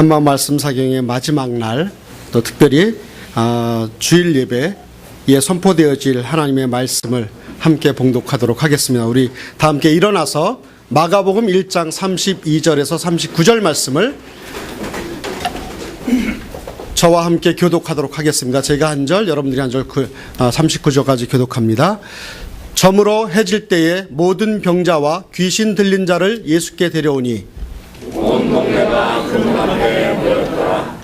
한마음 말씀 사경의 마지막 날, 또 특별히 주일 예배에 선포되어질 하나님의 말씀을 함께 봉독하도록 하겠습니다. 우리 다 함께 일어나서 마가복음 1장 32절에서 39절 말씀을 저와 함께 교독하도록 하겠습니다. 제가 한 절, 여러분들이 한 절, 39절까지 교독합니다. 저물어 해질 때에 모든 병자와 귀신 들린 자를 예수께 데려오니 온 동네가 그분한테 모였더라.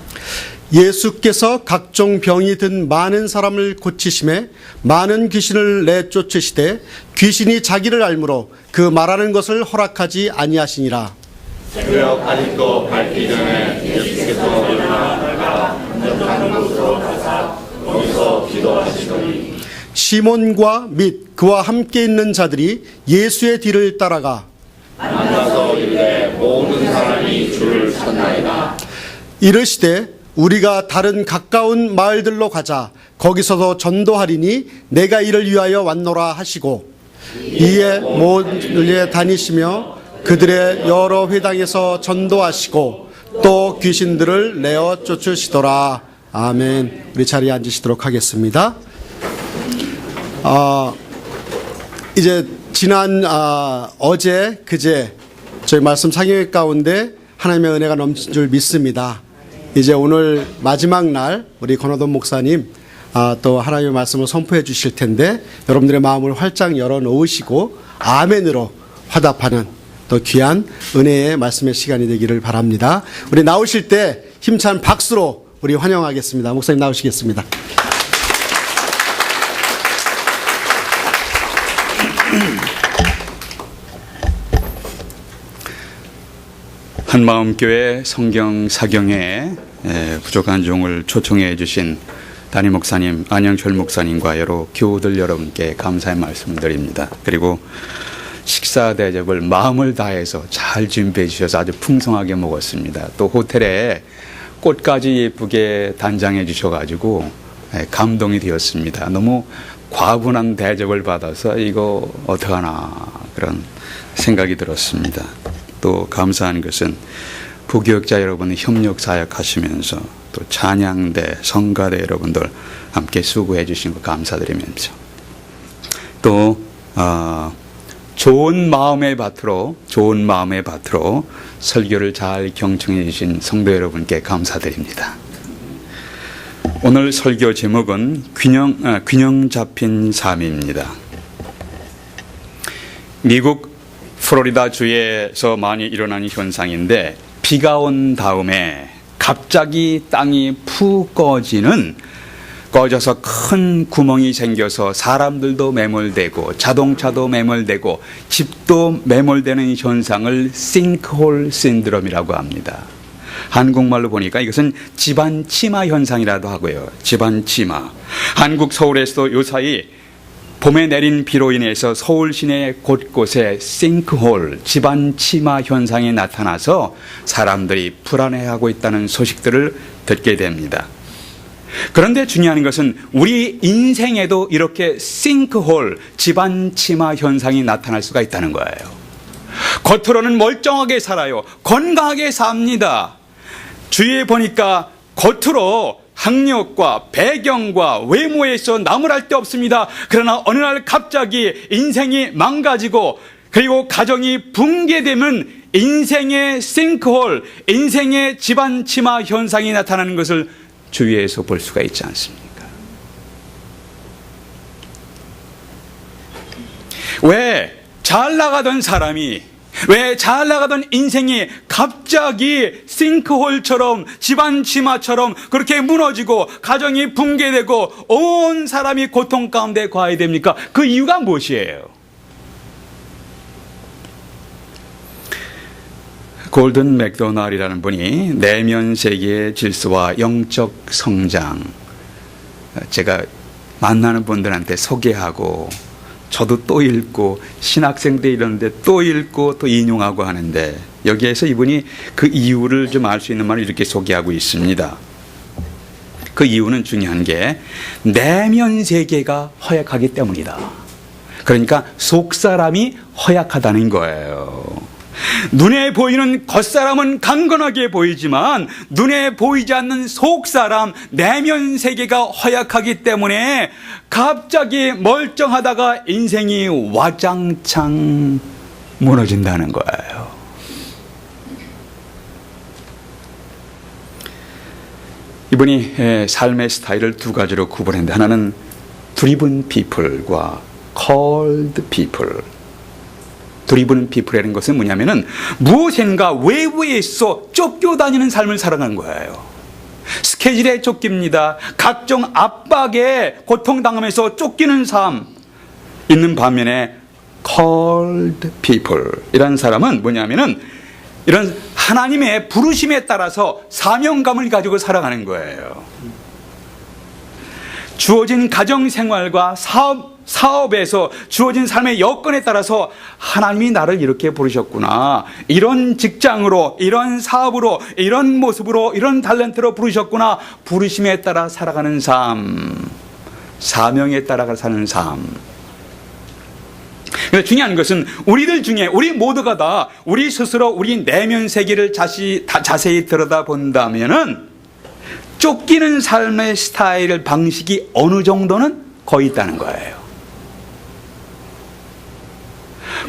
예수께서 각종 병이 든 많은 사람을 고치심에 많은 귀신을 내쫓으시되 귀신이 자기를 알므로 그 말하는 것을 허락하지 아니하시니라. 새벽 아직도 밝기 전에 예수께서 일어나다가 가는 곳으로 가사 거기서 기도하시더니 시몬과 및 그와 함께 있는 자들이 예수의 뒤를 따라가 만나서 이르되 모든 사람이 주를 찾나이다. 이르시되 우리가 다른 가까운 마을들로 가자. 거기서도 전도하리니 내가 이를 위하여 왔노라 하시고 이에 몰려 다니시며 그들의 여러 회당에서 전도하시고 또 귀신들을 내어 쫓으시더라. 아멘. 우리 자리에 앉으시도록 하겠습니다. 이제 지난 어제 그제 저희 말씀 상영 가운데 하나님의 은혜가 넘친 줄 믿습니다. 이제 오늘 마지막 날 우리 권호돈 목사님 또 하나님의 말씀을 선포해 주실 텐데 여러분들의 마음을 활짝 열어 놓으시고 아멘으로 화답하는 또 귀한 은혜의 말씀의 시간이 되기를 바랍니다. 우리 나오실 때 힘찬 박수로 우리 환영하겠습니다. 목사님 나오시겠습니다. 한마음교회 성경 사경에 부족한 종을 초청해 주신 담임 목사님, 안영철 목사님과 여러 교우들 여러분께 감사의 말씀을 드립니다. 그리고 식사 대접을 마음을 다해서 잘 준비해 주셔서 아주 풍성하게 먹었습니다. 또 호텔에 꽃까지 예쁘게 단장해 주셔가지고 감동이 되었습니다. 너무 과분한 대접을 받아서 이거 어떡하나 그런 생각이 들었습니다. 또 감사한 것은 부교육자 여러분 협력 사역하시면서 또 찬양대, 성가대 여러분들 함께 수고해 주신 거 감사드리면서 또 좋은 마음의 밭으로 설교를 잘 경청해 주신 성도 여러분께 감사드립니다. 오늘 설교 제목은 균형 잡힌 삶입니다. 미국 플로리다 주에서 많이 일어나는 현상인데 비가 온 다음에 갑자기 땅이 푹 꺼져서 큰 구멍이 생겨서 사람들도 매몰되고 자동차도 매몰되고 집도 매몰되는 현상을 싱크홀 신드롬이라고 합니다. 한국말로 보니까 이것은 집안 치마 현상이라도 하고요. 집안 치마. 한국 서울에서도 요사이 봄에 내린 비로 인해서 서울 시내 곳곳에 싱크홀, 집안 치마 현상이 나타나서 사람들이 불안해하고 있다는 소식들을 듣게 됩니다. 그런데 중요한 것은 우리 인생에도 이렇게 싱크홀, 집안 치마 현상이 나타날 수가 있다는 거예요. 겉으로는 멀쩡하게 살아요. 건강하게 삽니다. 주위에 보니까 겉으로 학력과 배경과 외모에서 나무랄 데 없습니다. 그러나 어느 날 갑자기 인생이 망가지고 그리고 가정이 붕괴되면 인생의 싱크홀, 인생의 집안 치마 현상이 나타나는 것을 주위에서 볼 수가 있지 않습니까? 왜 잘 나가던 사람이, 왜 잘 나가던 인생이 갑자기 싱크홀처럼 집안 치마처럼 그렇게 무너지고 가정이 붕괴되고 온 사람이 고통 가운데 가야 됩니까? 그 이유가 무엇이에요? 골든 맥도날이라는 분이 내면 세계의 질서와 영적 성장, 제가 만나는 분들한테 소개하고 저도 또 읽고 신학생 때 이러는데 또 읽고 또 인용하고 하는데 여기에서 이분이 그 이유를 좀 알 수 있는 말을 이렇게 소개하고 있습니다. 그 이유는 중요한 게 내면 세계가 허약하기 때문이다. 그러니까 속 사람이 허약하다는 거예요. 눈에 보이는 겉사람은 강건하게 보이지만 눈에 보이지 않는 속사람, 내면 세계가 허약하기 때문에 갑자기 멀쩡하다가 인생이 와장창 무너진다는 거예요. 이분이 삶의 스타일을 두 가지로 구분했는데, 하나는 driven people과 called people. 드리븐 피플이라는 것은 뭐냐면은 무엇인가 외부에서 쫓겨다니는 삶을 살아가는 거예요. 스케줄에 쫓깁니다. 각종 압박에 고통당하면서 쫓기는 삶 있는 반면에 called people 이라는 사람은 뭐냐면은 이런 하나님의 부르심에 따라서 사명감을 가지고 살아가는 거예요. 주어진 가정생활과 사업에서 주어진 삶의 여건에 따라서 하나님이 나를 이렇게 부르셨구나, 이런 직장으로, 이런 사업으로, 이런 모습으로, 이런 탤런트로 부르셨구나, 부르심에 따라 살아가는 삶, 사명에 따라 사는 삶. 중요한 것은 우리들 중에 우리 모두가 다 우리 스스로 우리 내면 세계를 자세히 들여다본다면은 쫓기는 삶의 스타일, 방식이 어느 정도는 거의 있다는 거예요.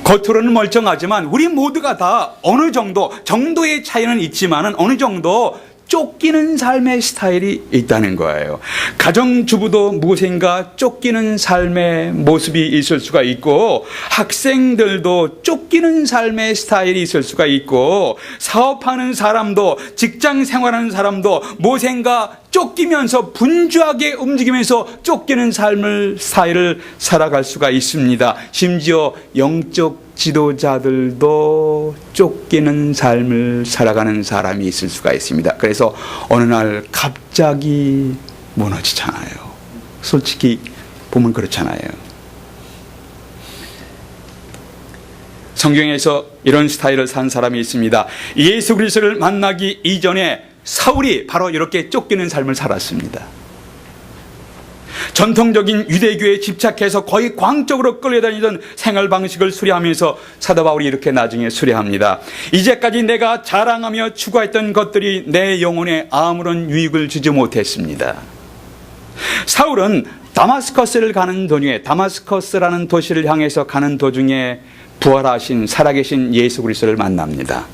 겉으로는 멀쩡하지만 우리 모두가 다 어느 정도의 차이는 있지만은 어느 정도 쫓기는 삶의 스타일이 있다는 거예요. 가정주부도 무엇인가 쫓기는 삶의 모습이 있을 수가 있고, 학생들도 쫓기는 삶의 스타일이 있을 수가 있고, 사업하는 사람도, 직장 생활하는 사람도 무엇인가 쫓기면서 분주하게 움직이면서 쫓기는 스타일을 살아갈 수가 있습니다. 심지어 영적 지도자들도 쫓기는 삶을 살아가는 사람이 있을 수가 있습니다. 그래서 어느 날 갑자기 무너지잖아요. 솔직히 보면 그렇잖아요. 성경에서 이런 스타일을 산 사람이 있습니다. 예수 그리스도를 만나기 이전에 사울이 바로 이렇게 쫓기는 삶을 살았습니다. 전통적인 유대교에 집착해서 거의 광적으로 끌려다니던 생활 방식을 수리하면서 사도 바울이 이렇게 나중에 수리합니다. 이제까지 내가 자랑하며 추구했던 것들이 내 영혼에 아무런 유익을 주지 못했습니다. 사울은 다마스커스를 가는 도중에, 다마스커스라는 도시를 향해서 가는 도중에 부활하신 살아계신 예수 그리스도를 만납니다.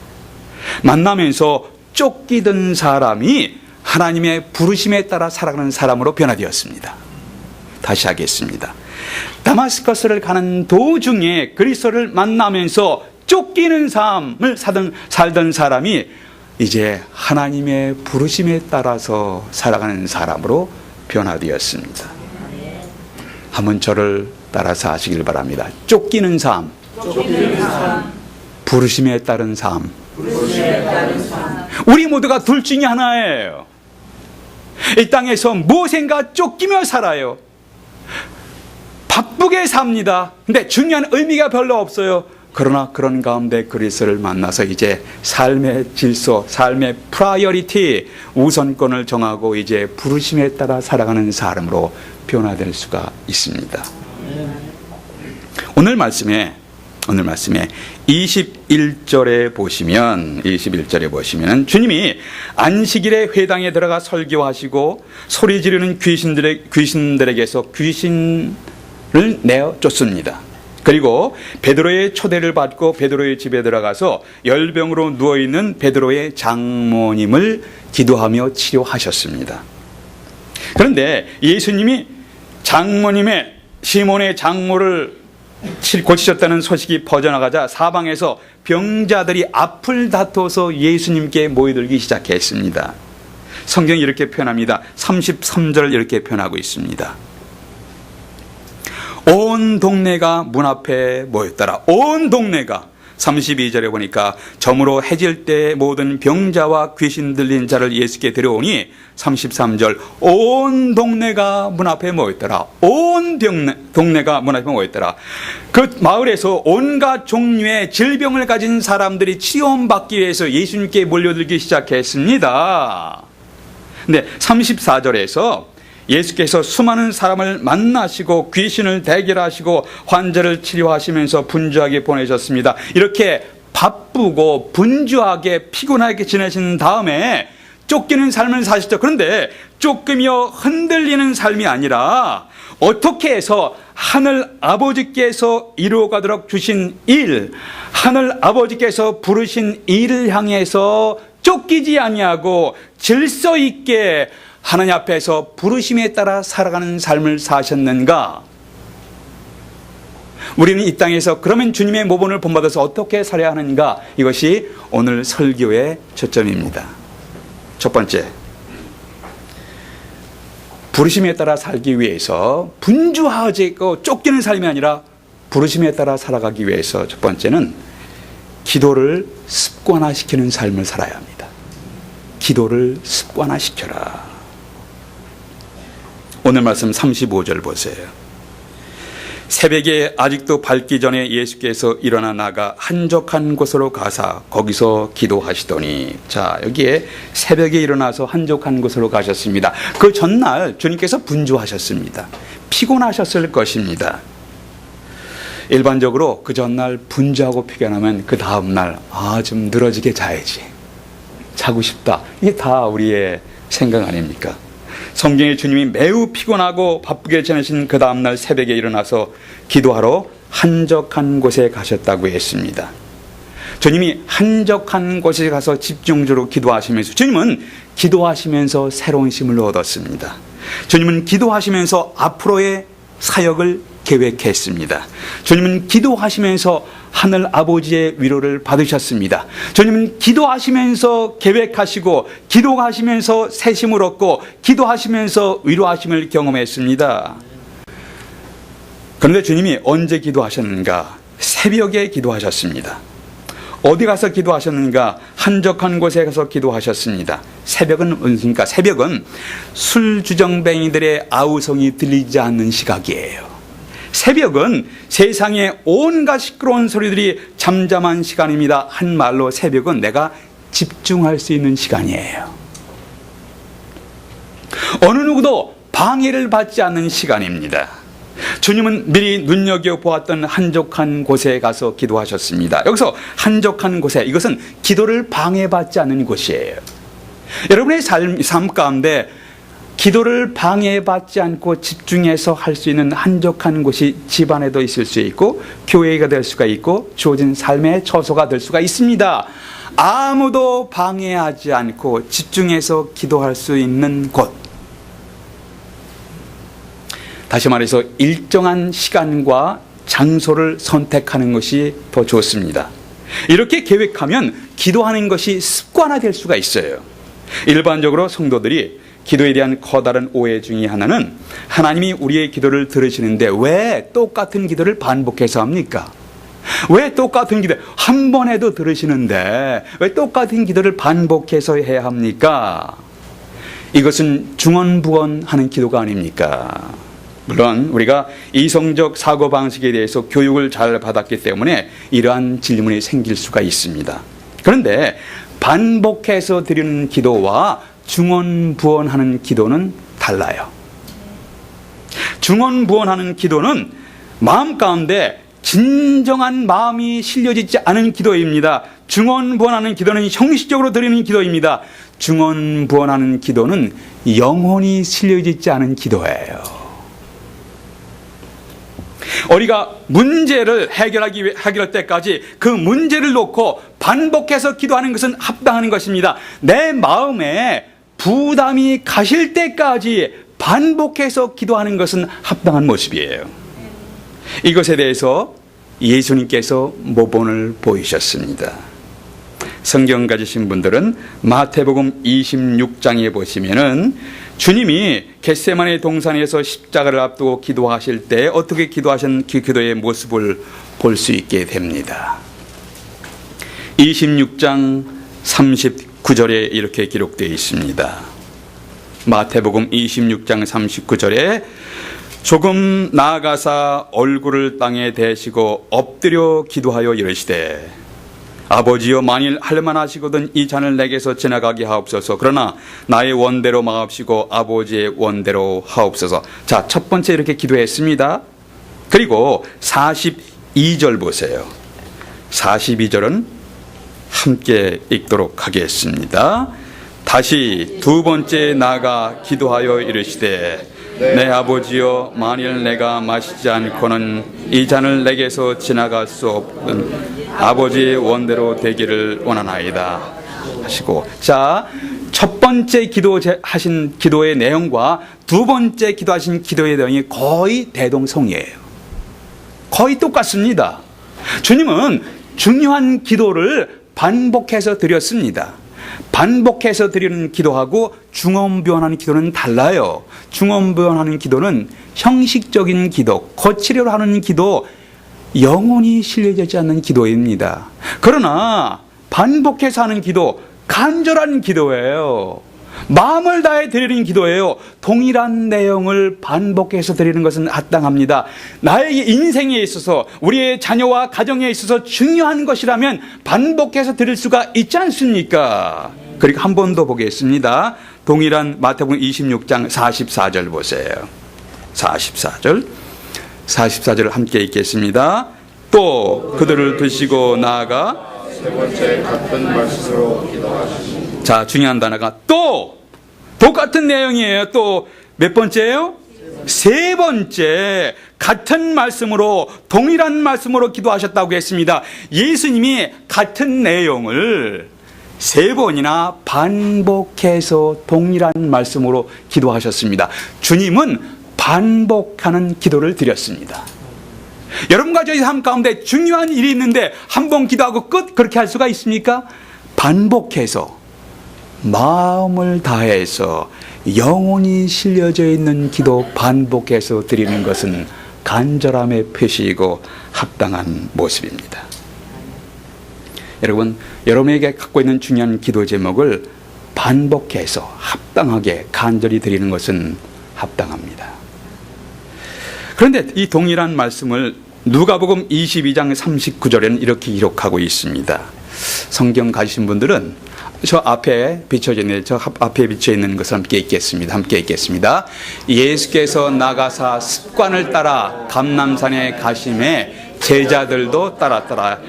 만나면서 쫓기던 사람이 하나님의 부르심에 따라 살아가는 사람으로 변화되었습니다. 다시 하겠습니다. 다마스커스를 가는 도중에 그리스도를 만나면서 쫓기는 삶을 살던 사람이 이제 하나님의 부르심에 따라서 살아가는 사람으로 변화되었습니다. 한번 저를 따라서 하시길 바랍니다. 쫓기는 삶, 부르심에 따른 삶. 우리 모두가 둘 중에 하나예요. 이 땅에서 무엇인가 쫓기며 살아요. 바쁘게 삽니다. 근데 중요한 의미가 별로 없어요. 그러나 그런 가운데 그리스도를 만나서 이제 삶의 질서, 삶의 프라이어리티, 우선권을 정하고 이제 부르심에 따라 살아가는 사람으로 변화될 수가 있습니다. 오늘 말씀에 21절에 보시면 주님이 안식일에 회당에 들어가 설교하시고 소리 지르는 귀신들에게서 귀신을 내어 쫓습니다. 그리고 베드로의 초대를 받고 베드로의 집에 들어가서 열병으로 누워있는 베드로의 장모님을 기도하며 치료하셨습니다. 그런데 예수님이 장모님의 시몬의 장모를 고치셨다는 소식이 퍼져나가자 사방에서 병자들이 앞을 다퉈서 예수님께 모여들기 시작했습니다. 성경이 이렇게 표현합니다. 33절 이렇게 표현하고 있습니다. 온 동네가 문 앞에 모였더라. 온 동네가. 32절에 보니까 저물어 해질 때 모든 병자와 귀신 들린 자를 예수께 데려오니 33절 온 동네가 문 앞에 모였더라. 온 동네가 문 앞에 모였더라. 그 마을에서 온갖 종류의 질병을 가진 사람들이 치료받기 위해서 예수님께 몰려들기 시작했습니다. 근데 34절에서 예수께서 수많은 사람을 만나시고 귀신을 대결하시고 환자를 치료하시면서 분주하게 보내셨습니다. 이렇게 바쁘고 분주하게 피곤하게 지내신 다음에 쫓기는 삶을 사시죠. 그런데 쫓기며 흔들리는 삶이 아니라 어떻게 해서 하늘 아버지께서 이루어가도록 주신 일, 하늘 아버지께서 부르신 일을 향해서 쫓기지 아니하고 질서 있게 하나님 앞에서 부르심에 따라 살아가는 삶을 사셨는가? 우리는 이 땅에서 그러면 주님의 모본을 본받아서 어떻게 살아야 하는가? 이것이 오늘 설교의 초점입니다. 첫 번째, 부르심에 따라 살기 위해서 분주하고 쫓기는 삶이 아니라 부르심에 따라 살아가기 위해서 첫 번째는 기도를 습관화시키는 삶을 살아야 합니다. 기도를 습관화시켜라. 오늘 말씀 35절 보세요. 새벽에 아직도 밝기 전에 예수께서 일어나 나가 한적한 곳으로 가사 거기서 기도하시더니, 자, 여기에 새벽에 일어나서 한적한 곳으로 가셨습니다. 그 전날 주님께서 분주하셨습니다. 피곤하셨을 것입니다. 일반적으로 그 전날 분주하고 피곤하면 그 다음날 좀 늘어지게 자야지, 자고 싶다, 이게 다 우리의 생각 아닙니까? 성경에 주님이 매우 피곤하고 바쁘게 지내신 그 다음날 새벽에 일어나서 기도하러 한적한 곳에 가셨다고 했습니다. 주님이 한적한 곳에 가서 집중적으로 기도하시면서, 주님은 기도하시면서 새로운 힘을 얻었습니다. 주님은 기도하시면서 앞으로의 사역을 계획했습니다. 주님은 기도하시면서 하늘 아버지의 위로를 받으셨습니다. 주님은 기도하시면서 계획하시고, 기도하시면서 새 힘을 얻고, 기도하시면서 위로하심을 경험했습니다. 그런데 주님이 언제 기도하셨는가? 새벽에 기도하셨습니다. 어디 가서 기도하셨는가? 한적한 곳에 가서 기도하셨습니다. 새벽은 무엇입니까? 새벽은 술주정뱅이들의 아우성이 들리지 않는 시각이에요. 새벽은 세상의 온갖 시끄러운 소리들이 잠잠한 시간입니다. 한 말로 새벽은 내가 집중할 수 있는 시간이에요. 어느 누구도 방해를 받지 않는 시간입니다. 주님은 미리 눈여겨보았던 한적한 곳에 가서 기도하셨습니다. 여기서 한적한 곳에, 이것은 기도를 방해받지 않는 곳이에요. 여러분의 삶 가운데 기도를 방해받지 않고 집중해서 할 수 있는 한적한 곳이 집안에도 있을 수 있고, 교회가 될 수가 있고, 주어진 삶의 처소가 될 수가 있습니다. 아무도 방해하지 않고 집중해서 기도할 수 있는 곳. 다시 말해서 일정한 시간과 장소를 선택하는 것이 더 좋습니다. 이렇게 계획하면 기도하는 것이 습관화될 수가 있어요. 일반적으로 성도들이 기도에 대한 커다란 오해 중에 하나는, 하나님이 우리의 기도를 들으시는데 왜 똑같은 기도를 반복해서 합니까? 왜 똑같은 기도, 한 번 해도 들으시는데 왜 똑같은 기도를 반복해서 해야 합니까? 이것은 중언부언하는 기도가 아닙니까? 물론 우리가 이성적 사고방식에 대해서 교육을 잘 받았기 때문에 이러한 질문이 생길 수가 있습니다. 그런데 반복해서 드리는 기도와 중언부언하는 기도는 달라요. 중언부언하는 기도는 마음 가운데 진정한 마음이 실려지지 않은 기도입니다. 중언부언하는 기도는 형식적으로 드리는 기도입니다. 중언부언하는 기도는 영혼이 실려지지 않은 기도예요. 우리가 문제를 해결할 때까지 그 문제를 놓고 반복해서 기도하는 것은 합당한 것입니다. 내 마음에 부담이 가실 때까지 반복해서 기도하는 것은 합당한 모습이에요. 이것에 대해서 예수님께서 모본을 보이셨습니다. 성경 가지신 분들은 마태복음 26장에 보시면은 주님이 겟세마네 동산에서 십자가를 앞두고 기도하실 때 어떻게 기도하신 그 기도의 모습을 볼 수 있게 됩니다. 26장 39절에 이렇게 기록되어 있습니다. 마태복음 26장 39절에 조금 나아가사 얼굴을 땅에 대시고 엎드려 기도하여 이르시되, 아버지여, 만일 할만하시거든 이 잔을 내게서 지나가게 하옵소서. 그러나 나의 원대로 마옵시고 아버지의 원대로 하옵소서. 자, 첫 번째 이렇게 기도했습니다. 그리고 42절 보세요. 42절은 함께 읽도록 하겠습니다. 다시 두 번째 나아가 기도하여 이르시되 내 아버지여, 만일 내가 마시지 않고는 이 잔을 내게서 지나갈 수 없는 아버지의 원대로 되기를 원하나이다 하시고, 자, 첫 번째 기도하신 기도의 내용과 두 번째 기도하신 기도의 내용이 거의 대동성이에요. 거의 똑같습니다. 주님은 중요한 기도를 반복해서 드렸습니다. 반복해서 드리는 기도하고 중언부언하는 기도는 달라요. 중언부언하는 기도는 형식적인 기도, 거치려고 하는 기도, 영혼이 실려지지 않는 기도입니다. 그러나 반복해서 하는 기도, 간절한 기도예요. 마음을 다해 드리는 기도예요. 동일한 내용을 반복해서 드리는 것은 합당합니다. 나의 인생에 있어서, 우리의 자녀와 가정에 있어서 중요한 것이라면 반복해서 드릴 수가 있지 않습니까? 그리고 한 번 더 보겠습니다. 동일한 마태복음 26장 44절 보세요. 44절 함께 읽겠습니다. 또 그들을 드시고 나아가 세 번째 같은 말씀으로 기도하시니. 자, 중요한 단어가 또 똑같은 내용이에요. 또 몇 번째예요? 세 번째 같은 말씀으로, 동일한 말씀으로 기도하셨다고 했습니다. 예수님이 같은 내용을 세 번이나 반복해서 동일한 말씀으로 기도하셨습니다. 주님은 반복하는 기도를 드렸습니다. 여러분과 저희 삶 가운데 중요한 일이 있는데 한 번 기도하고 끝, 그렇게 할 수가 있습니까? 반복해서, 마음을 다해서, 영혼이 실려져 있는 기도 반복해서 드리는 것은 간절함의 표시이고 합당한 모습입니다. 여러분, 여러분에게 갖고 있는 중요한 기도 제목을 반복해서 합당하게 간절히 드리는 것은 합당합니다. 그런데 이 동일한 말씀을 누가복음 22장 39절에는 이렇게 기록하고 있습니다. 성경 가지신 분들은 저 앞에 비춰져 있는 것을 함께 읽겠습니다. 함께 읽겠습니다. 예수께서 나가사 습관을 따라 감람산에 가심에 제자들도 따랐더라.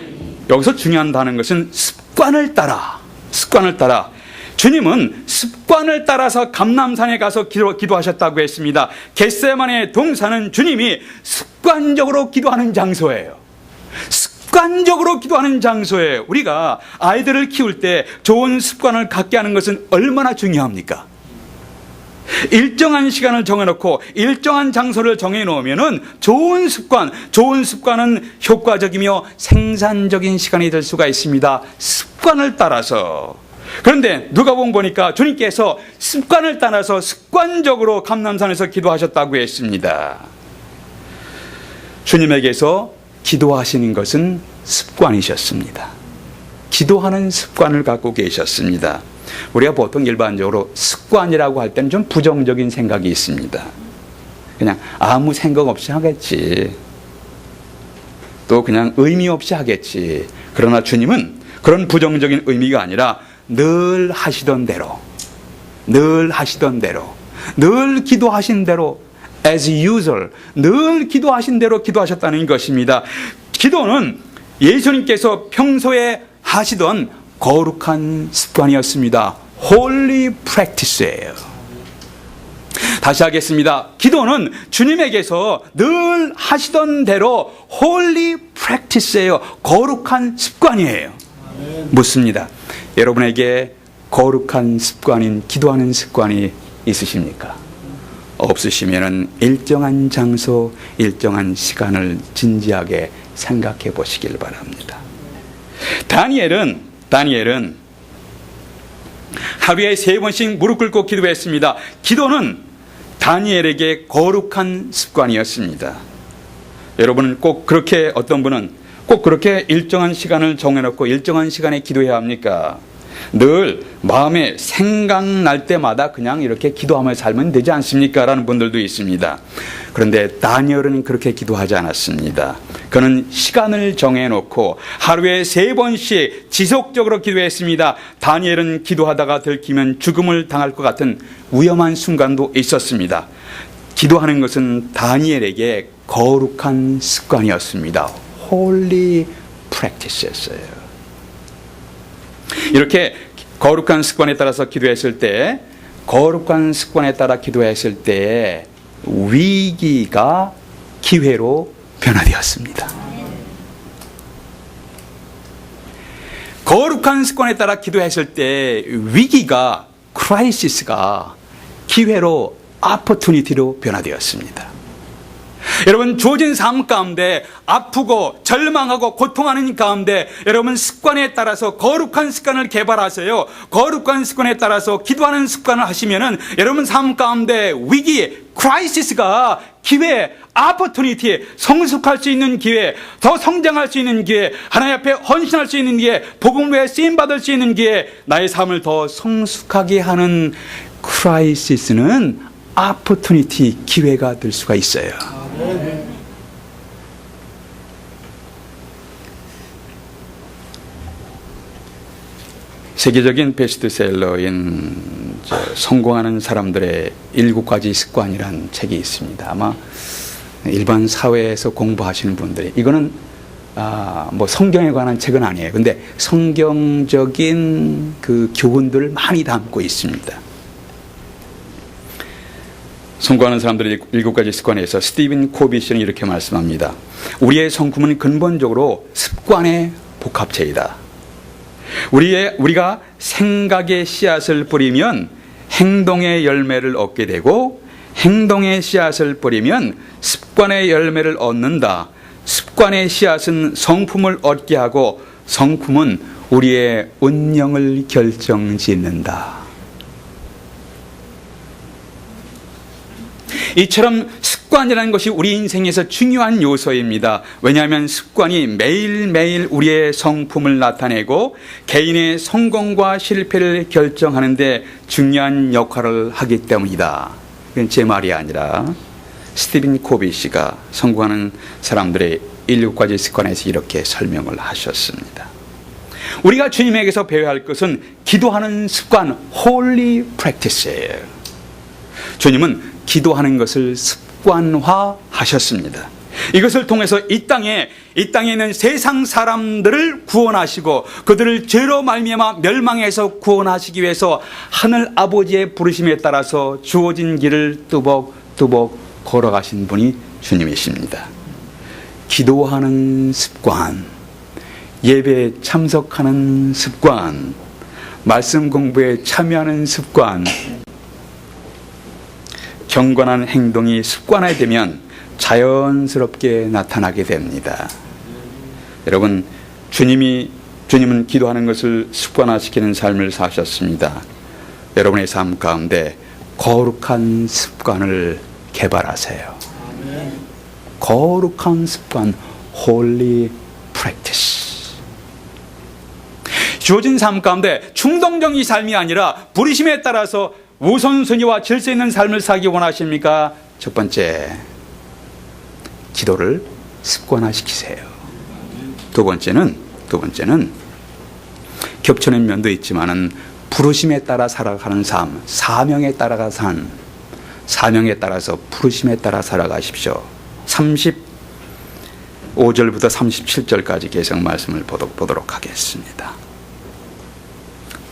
여기서 중요한 단어인 것은 습관을 따라. 주님은 습관을 따라서 감람산에 가서 기도하셨다고 했습니다. 겟세마네 동산은 주님이 습관적으로 기도하는 장소예요. 습관적으로 기도하는 장소에, 우리가 아이들을 키울 때 좋은 습관을 갖게 하는 것은 얼마나 중요합니까? 일정한 시간을 정해놓고 일정한 장소를 정해놓으면 좋은 습관은 효과적이며 생산적인 시간이 될 수가 있습니다. 습관을 따라서. 그런데 누가복음 보니까 주님께서 습관을 따라서 습관적으로 감람산에서 기도하셨다고 했습니다. 주님에게서 기도하시는 것은 습관이셨습니다. 기도하는 습관을 갖고 계셨습니다. 우리가 보통 일반적으로 습관이라고 할 때는 좀 부정적인 생각이 있습니다. 그냥 아무 생각 없이 하겠지. 또 그냥 의미 없이 하겠지. 그러나 주님은 그런 부정적인 의미가 아니라 늘 하시던 대로, 늘 기도하신 대로, as usual, 늘 기도하신 대로 기도하셨다는 것입니다. 기도는 예수님께서 평소에 하시던 거룩한 습관이었습니다. holy practice예요. 다시 하겠습니다. 기도는 주님에게서 늘 하시던 대로 holy practice예요. 거룩한 습관이에요. 묻습니다. 여러분에게 거룩한 습관인 기도하는 습관이 있으십니까? 없으시면은 일정한 장소, 일정한 시간을 진지하게 생각해 보시길 바랍니다. 다니엘은 하루에 3번씩 무릎 꿇고 기도했습니다. 기도는 다니엘에게 거룩한 습관이었습니다. 여러분은 꼭 그렇게, 어떤 분은 꼭 그렇게 일정한 시간을 정해놓고 일정한 시간에 기도해야 합니까? 늘 마음에 생각날 때마다 그냥 이렇게 기도하며 살면 되지 않습니까? 라는 분들도 있습니다. 그런데 다니엘은 그렇게 기도하지 않았습니다. 그는 시간을 정해놓고 하루에 3번씩 지속적으로 기도했습니다. 다니엘은 기도하다가 들키면 죽음을 당할 것 같은 위험한 순간도 있었습니다. 기도하는 것은 다니엘에게 거룩한 습관이었습니다. holy practice였어요. 이렇게 거룩한 습관에 따라서 기도했을 때, 거룩한 습관에 따라 기도했을 때 위기가 기회로 변화되었습니다. 거룩한 습관에 따라 기도했을 때 위기가, 크라이시스가 기회로, 아포투니티로 변화되었습니다. 여러분, 주어진 삶 가운데 아프고 절망하고 고통하는 가운데 여러분 습관에 따라서 거룩한 습관을 개발하세요. 거룩한 습관에 따라서 기도하는 습관을 하시면은 여러분 삶 가운데 위기, 크라이시스가 기회, 아포투니티, 성숙할 수 있는 기회, 더 성장할 수 있는 기회, 하나님 앞에 헌신할 수 있는 기회, 복음 외에 쓰임 받을 수 있는 기회, 나의 삶을 더 성숙하게 하는 크라이시스는 아포투니티, 기회가 될 수가 있어요. 세계적인 베스트셀러인 성공하는 사람들의 7가지 습관이라는 책이 있습니다. 아마 일반 사회에서 공부하시는 분들이, 이거는 뭐 성경에 관한 책은 아니에요. 근데 성경적인 그 교훈들을 많이 담고 있습니다. 성공하는 사람들의 7가지 습관에서 스티븐 코비 씨는 이렇게 말씀합니다. 우리의 성품은 근본적으로 습관의 복합체이다. 우리가 생각의 씨앗을 뿌리면 행동의 열매를 얻게 되고, 행동의 씨앗을 뿌리면 습관의 열매를 얻는다. 습관의 씨앗은 성품을 얻게 하고, 성품은 우리의 운명을 결정짓는다. 이처럼 습관이라는 것이 우리 인생에서 중요한 요소입니다. 왜냐하면 습관이 매일매일 우리의 성품을 나타내고 개인의 성공과 실패를 결정하는데 중요한 역할을 하기 때문이다. 이건 제 말이 아니라 스티븐 코비 씨가 성공하는 사람들의 7가지 습관에서 이렇게 설명을 하셨습니다. 우리가 주님에게서 배워야 할 것은 기도하는 습관, 홀리 프랙티스예요. 주님은 기도하는 것을 습관화하셨습니다. 이것을 통해서 이 땅에 있는 세상 사람들을 구원하시고 그들을 죄로 말미암아 멸망해서 구원하시기 위해서 하늘 아버지의 부르심에 따라서 주어진 길을 뚜벅뚜벅 걸어가신 분이 주님이십니다. 기도하는 습관, 예배에 참석하는 습관, 말씀 공부에 참여하는 습관, 경건한 행동이 습관화되면 자연스럽게 나타나게 됩니다. 여러분, 주님은 기도하는 것을 습관화시키는 삶을 사셨습니다. 여러분의 삶 가운데 거룩한 습관을 개발하세요. 거룩한 습관, holy practice. 주어진 삶 가운데 충동적인 삶이 아니라 부르심에 따라서 우선순위와 질서 있는 삶을 살기 원하십니까? 첫 번째, 기도를 습관화시키세요. 두 번째는 겹치는 면도 있지만은 부르심에 따라 살아가는 삶, 사명에 따라서 부르심에 따라 살아가십시오. 35절부터 37절까지 계속 말씀을 보도록 하겠습니다.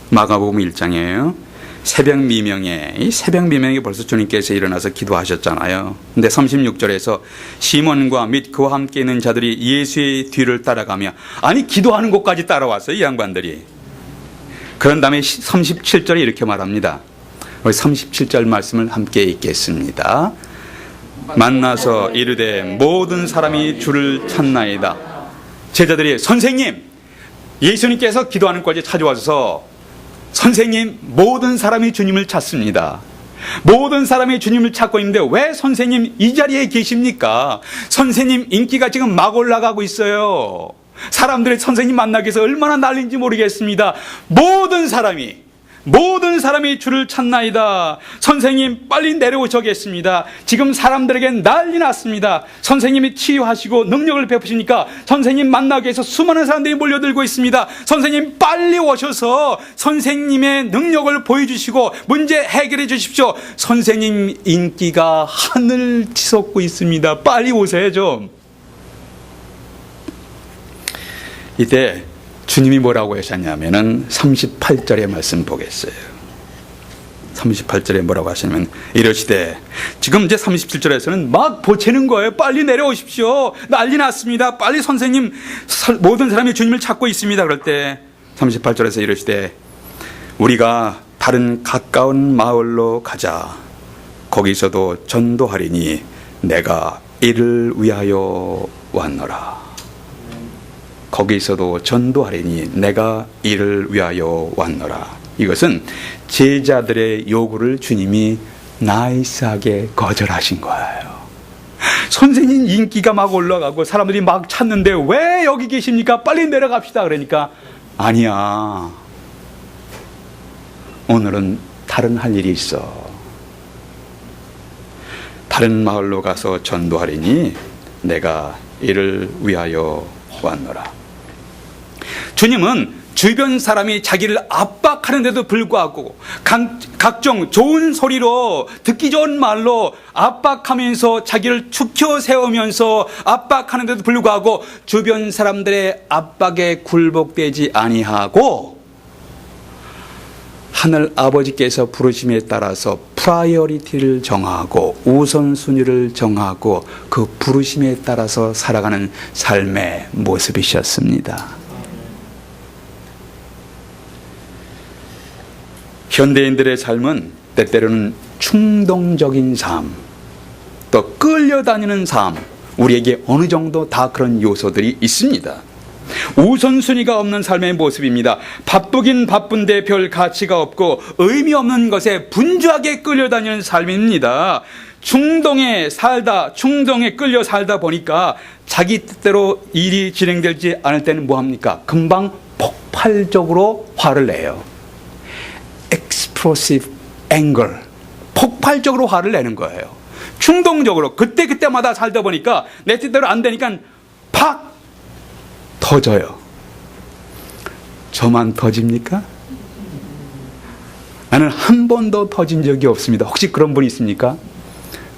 마가복음 1장이에요. 새벽 미명에 벌써 주님께서 일어나서 기도하셨잖아요. 근데 36절에서 시몬과 및 그와 함께 있는 자들이 예수의 뒤를 따라가며, 아니 기도하는 곳까지 따라왔어요, 이 양반들이. 그런 다음에 37절에 이렇게 말합니다. 우리 37절 말씀을 함께 읽겠습니다. 만나서 이르되 모든 사람이 주를 찾나이다. 제자들이, 선생님, 예수님께서 기도하는 곳에 찾아와서, 선생님, 모든 사람이 주님을 찾습니다. 모든 사람이 주님을 찾고 있는데 왜 선생님 이 자리에 계십니까? 선생님 인기가 지금 막 올라가고 있어요. 사람들이 선생님 만나기 위해서 얼마나 난리인지 모르겠습니다. 모든 사람이 주를 찾나이다. 선생님 빨리 내려오셔겠습니다. 지금 사람들에게 난리 났습니다. 선생님이 치유하시고 능력을 베푸시니까 선생님 만나기 위해서 수많은 사람들이 몰려들고 있습니다. 선생님 빨리 오셔서 선생님의 능력을 보여주시고 문제 해결해 주십시오. 선생님 인기가 하늘 치솟고 있습니다. 빨리 오세요 좀. 이때 주님이 뭐라고 하셨냐면은 38절의 말씀 보겠어요. 38절에 뭐라고 하시냐면 이러시되, 지금 이제 37절에서는 막 보채는 거예요. 빨리 내려오십시오. 난리 났습니다. 빨리 선생님, 모든 사람이 주님을 찾고 있습니다. 그럴 때 38절에서 이러시되, 우리가 다른 가까운 마을로 가자. 거기서도 전도하리니 내가 이를 위하여 왔노라. 거기서도 전도하리니 내가 이를 위하여 왔노라. 이것은 제자들의 요구를 주님이 나이스하게 거절하신 거예요. 선생님 인기가 막 올라가고 사람들이 막 찾는데 왜 여기 계십니까? 빨리 내려갑시다. 그러니까 아니야, 오늘은 다른 할 일이 있어. 다른 마을로 가서 전도하리니 내가 이를 위하여 왔노라. 주님은 주변 사람이 자기를 압박하는데도 불구하고 각종 좋은 소리로, 듣기 좋은 말로 압박하면서 자기를 축혀 세우면서 압박하는데도 불구하고 주변 사람들의 압박에 굴복되지 아니하고 하늘 아버지께서 부르심에 따라서 프라이어리티를 정하고 우선순위를 정하고 그 부르심에 따라서 살아가는 삶의 모습이셨습니다. 현대인들의 삶은 때때로는 충동적인 삶, 또 끌려다니는 삶, 우리에게 어느 정도 다 그런 요소들이 있습니다. 우선순위가 없는 삶의 모습입니다. 바쁘긴 바쁜데 별 가치가 없고 의미 없는 것에 분주하게 끌려다니는 삶입니다. 충동에 끌려 살다 보니까 자기 뜻대로 일이 진행되지 않을 때는 뭐합니까? 금방 폭발적으로 화를 내요. explosive anger, 폭발적으로 화를 내는 거예요. 충동적으로 그때마다 살다 보니까 내 뜻대로 안 되니까 팍 터져요. 저만 터집니까? 나는 한 번도 터진 적이 없습니다. 혹시 그런 분 있습니까?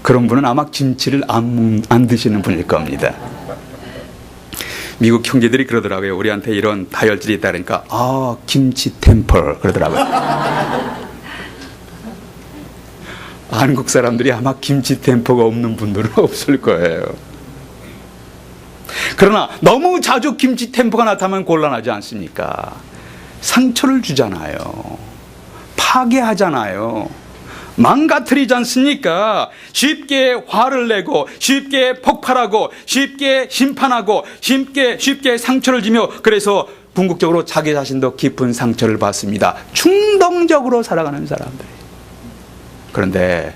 그런 분은 아마 김치를 안 드시는 분일 겁니다. 미국 형제들이 그러더라고요. 우리한테 이런 다혈질이 있다 그러니까 김치 템퍼 그러더라고요. 한국 사람들이 아마 김치 템퍼가 없는 분들은 없을 거예요. 그러나 너무 자주 김치 템퍼가 나타나면 곤란하지 않습니까? 상처를 주잖아요. 파괴하잖아요. 망가뜨리지 않습니까? 쉽게 화를 내고 쉽게 폭발하고 쉽게 심판하고 쉽게 상처를 주며, 그래서 궁극적으로 자기 자신도 깊은 상처를 받습니다. 충동적으로 살아가는 사람들. 그런데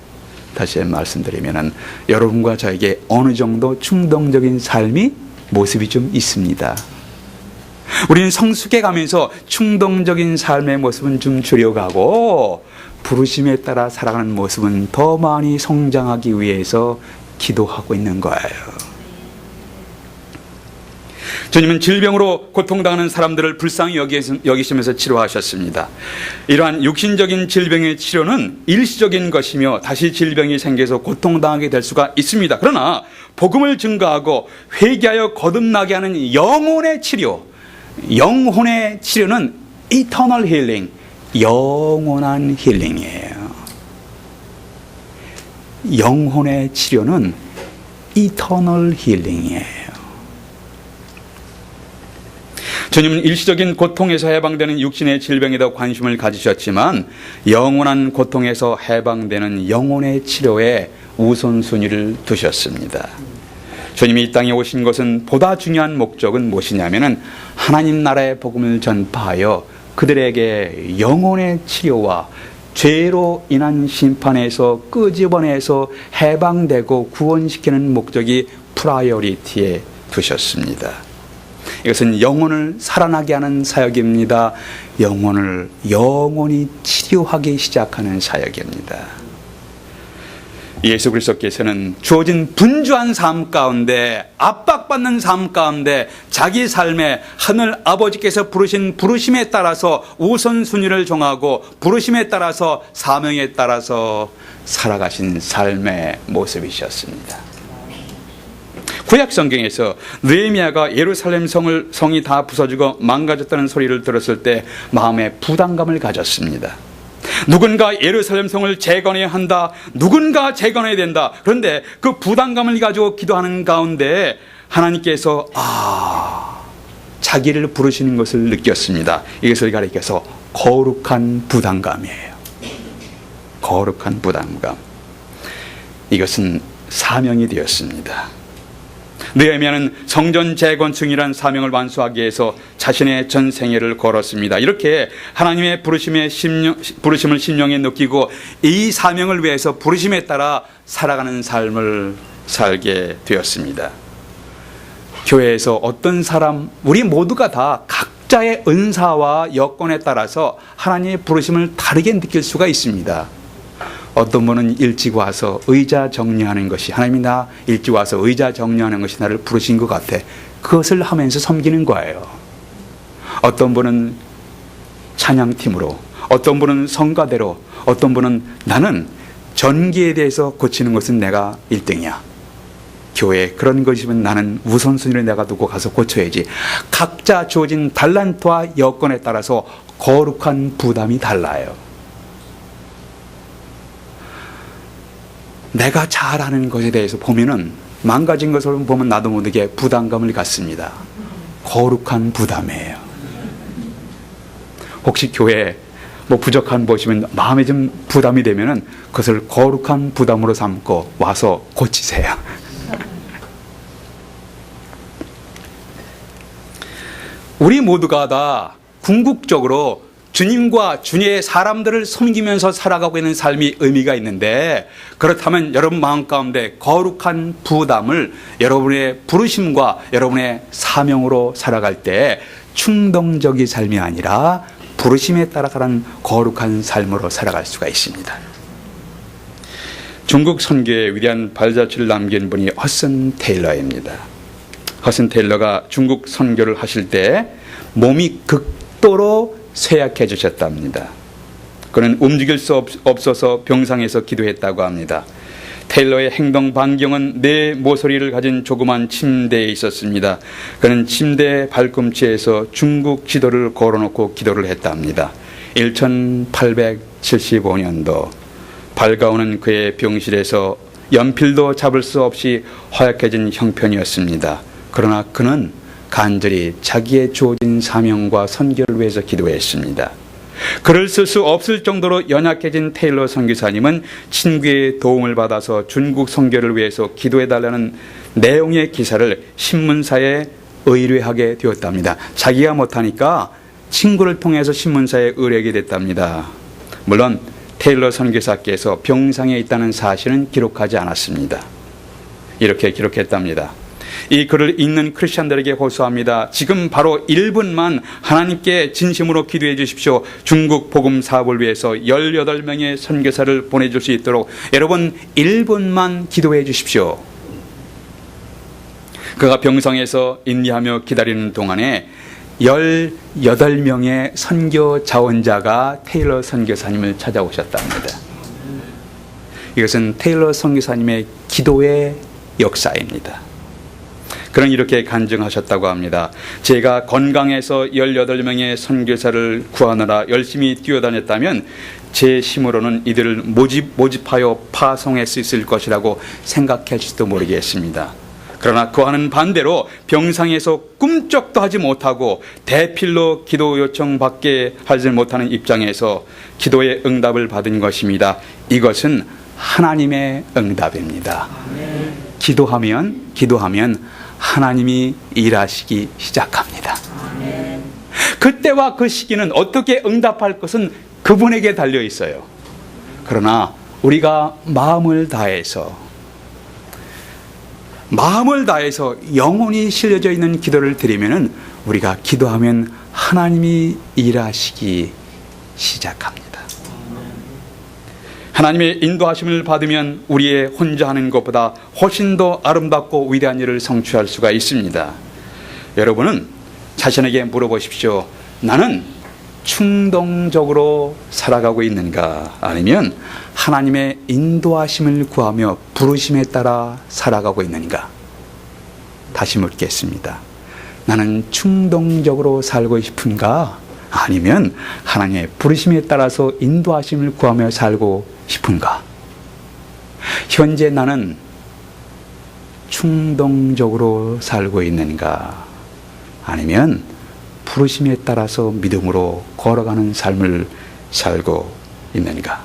다시 말씀드리면은 여러분과 저에게 어느 정도 충동적인 삶이 모습이 좀 있습니다. 우리는 성숙해 가면서 충동적인 삶의 모습은 좀 줄여가고 부르심에 따라 살아가는 모습은 더 많이 성장하기 위해서 기도하고 있는 거예요. 주님은 질병으로 고통당하는 사람들을 불쌍히 여기시면서 치료하셨습니다. 이러한 육신적인 질병의 치료는 일시적인 것이며 다시 질병이 생겨서 고통당하게 될 수가 있습니다. 그러나 복음을 증거하고 회개하여 거듭나게 하는 영혼의 치료는 eternal healing, 영원한 힐링이에요. 영혼의 치료는 eternal healing이에요. 주님은 일시적인 고통에서 해방되는 육신의 질병에 더 관심을 가지셨지만 영원한 고통에서 해방되는 영혼의 치료에 우선순위를 두셨습니다. 주님이 이 땅에 오신 것은 보다 중요한 목적은 무엇이냐면은 하나님 나라의 복음을 전파하여 그들에게 영혼의 치료와 죄로 인한 심판에서 끄집어내서 해방되고 구원시키는 목적이 프라이어리티에 두셨습니다. 이것은 영혼을 살아나게 하는 사역입니다. 영혼을 영원히 치료하기 시작하는 사역입니다. 예수 그리스도께서는 주어진 분주한 삶 가운데, 압박받는 삶 가운데 자기 삶에 하늘 아버지께서 부르신 부르심에 따라서 우선순위를 정하고 부르심에 따라서 사명에 따라서 살아가신 삶의 모습이셨습니다. 구약 성경에서 느헤미야가 예루살렘 성이 다 부서지고 망가졌다는 소리를 들었을 때 마음에 부담감을 가졌습니다. 누군가 예루살렘 성을 재건해야 한다. 누군가 재건해야 된다. 그런데 그 부담감을 가지고 기도하는 가운데 하나님께서 자기를 부르시는 것을 느꼈습니다. 이것을 가리켜서 거룩한 부담감이에요. 거룩한 부담감. 이것은 사명이 되었습니다. 느헤미야는 성전 재건축이라는 사명을 완수하기 위해서 자신의 전 생애를 걸었습니다. 이렇게 하나님의 부르심을 심령에 느끼고 이 사명을 위해서 부르심에 따라 살아가는 삶을 살게 되었습니다. 교회에서 어떤 사람, 우리 모두가 다 각자의 은사와 여건에 따라서 하나님의 부르심을 다르게 느낄 수가 있습니다. 어떤 분은 일찍 와서 의자 정리하는 것이, 하나님이 나 일찍 와서 의자 정리하는 것이 나를 부르신 것 같아. 그것을 하면서 섬기는 거예요. 어떤 분은 찬양팀으로, 어떤 분은 성가대로, 어떤 분은 나는 전기에 대해서 고치는 것은 내가 1등이야. 교회 그런 것이면 나는 우선순위를 내가 두고 가서 고쳐야지. 각자 주어진 달란트와 여건에 따라서 거룩한 부담이 달라요. 내가 잘하는 것에 대해서 보면은 망가진 것을 보면 나도 모르게 부담감을 갖습니다. 거룩한 부담이에요. 혹시 교회에 부족한 보시면 마음에 좀 부담이 되면은 그것을 거룩한 부담으로 삼고 와서 고치세요. 우리 모두가 다 궁극적으로 주님과 주님의 사람들을 섬기면서 살아가고 있는 삶이 의미가 있는데, 그렇다면 여러분 마음 가운데 거룩한 부담을 여러분의 부르심과 여러분의 사명으로 살아갈 때 충동적인 삶이 아니라 부르심에 따라가는 거룩한 삶으로 살아갈 수가 있습니다. 중국 선교의 위대한 발자취를 남긴 분이 허슨 테일러입니다. 허슨 테일러가 중국 선교를 하실 때 몸이 극도로 쇠약해지셨답니다. 그는 움직일 수 없어서 병상에서 기도했다고 합니다. 테일러의 행동 반경은 네 모서리를 가진 조그만 침대에 있었습니다. 그는 침대 발꿈치에서 중국 지도를 걸어놓고 기도를 했답니다. 1875년도 밝아오는 그의 병실에서 연필도 잡을 수 없이 허약해진 형편이었습니다. 그러나 그는 간절히 자기의 주어진 사명과 선교를 위해서 기도했습니다. 글을 쓸 수 없을 정도로 연약해진 테일러 선교사님은 친구의 도움을 받아서 중국 선교를 위해서 기도해달라는 내용의 기사를 신문사에 의뢰하게 되었답니다. 자기가 못하니까 친구를 통해서 신문사에 의뢰하게 됐답니다. 물론 테일러 선교사께서 병상에 있다는 사실은 기록하지 않았습니다. 이렇게 기록했답니다. 이 글을 읽는 크리스천들에게 호소합니다. 지금 바로 1분만 하나님께 진심으로 기도해 주십시오. 중국 복음 사업을 위해서 18명의 선교사를 보내줄 수 있도록 여러분 1분만 기도해 주십시오. 그가 병상에서 인내하며 기다리는 동안에 18명의 선교 자원자가 테일러 선교사님을 찾아오셨답니다. 이것은 테일러 선교사님의 기도의 역사입니다. 그는 이렇게 간증하셨다고 합니다. 제가 건강해서 18명의 선교사를 구하느라 열심히 뛰어다녔다면 제 힘으로는 이들을 모집하여 파송할 수 있을 것이라고 생각할지도 모르겠습니다. 그러나 그와는 반대로 병상에서 꿈쩍도 하지 못하고 대필로 기도 요청밖에 하지 못하는 입장에서 기도의 응답을 받은 것입니다. 이것은 하나님의 응답입니다. 기도하면 하나님이 일하시기 시작합니다. 그때와 그 시기는 어떻게 응답할 것은 그분에게 달려 있어요. 그러나 우리가 마음을 다해서 영혼이 실려져 있는 기도를 드리면은 우리가 기도하면 하나님이 일하시기 시작합니다. 하나님의 인도하심을 받으면 우리의 혼자 하는 것보다 훨씬 더 아름답고 위대한 일을 성취할 수가 있습니다. 여러분은 자신에게 물어보십시오. 나는 충동적으로 살아가고 있는가? 아니면 하나님의 인도하심을 구하며 부르심에 따라 살아가고 있는가? 다시 묻겠습니다. 나는 충동적으로 살고 싶은가? 아니면 하나님의 부르심에 따라서 인도하심을 구하며 살고 싶은가? 현재 나는 충동적으로 살고 있는가? 아니면 부르심에 따라서 믿음으로 걸어가는 삶을 살고 있는가?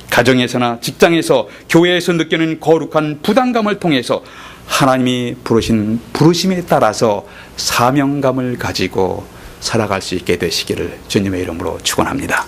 가정에서나 직장에서 교회에서 느끼는 거룩한 부담감을 통해서 하나님이 부르신 부르심에 따라서 사명감을 가지고 살아갈 수 있게 되시기를 주님의 이름으로 축원합니다.